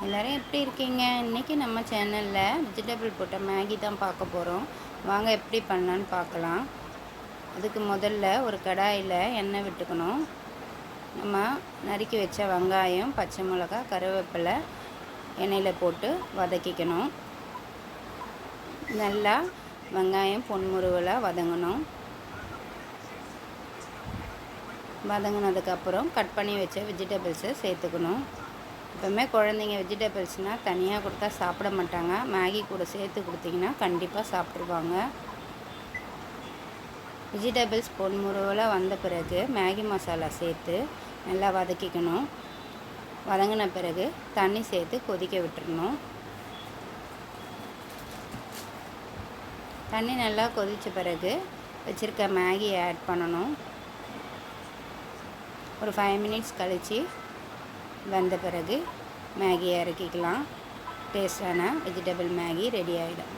எல்லோரும் எப்படி இருக்கீங்க? இன்றைக்கி நம்ம சேனலில் வெஜிடபிள் போட்ட மேகி தான் பார்க்க போகிறோம். வாங்க எப்படி பண்ணலான்னு பார்க்கலாம். அதுக்கு முதல்ல ஒரு கடாயில் எண்ணெய் விட்டுக்கணும். நம்ம நறுக்கி வச்ச வெங்காயம், பச்சை மிளகாய், கருவேப்பிலை எண்ணெயில் போட்டு வதக்கிக்கணும். நல்லா வெங்காயம் பொன்முருவலாக வதங்கணும். வதங்கினதுக்கப்புறம் கட் பண்ணி வச்ச வெஜிடபிள்ஸை சேர்த்துக்கணும். எப்போவுமே குழந்தைங்க வெஜிடபிள்ஸ்னால் தனியாக கொடுத்தா சாப்பிட மாட்டாங்க. மேகி கூட சேர்த்து கொடுத்தீங்கன்னா கண்டிப்பாக சாப்பிட்ருவாங்க. வெஜிடபிள்ஸ் பொன்முருவலாக வந்த பிறகு மேகி மசாலா சேர்த்து நல்லா வதக்கிக்கணும். வதங்கின பிறகு தண்ணி சேர்த்து கொதிக்க விட்டுறணும். தண்ணி நல்லா கொதித்த பிறகு வச்சுருக்க மேகி ஆட் பண்ணணும். ஒரு 5 மினிட்ஸ் கழித்து வெந்த பிறகு மேகி இறக்கிக்கலாம். டேஸ்டான வெஜிடபிள் மேகி ரெடி ஆகிடும்.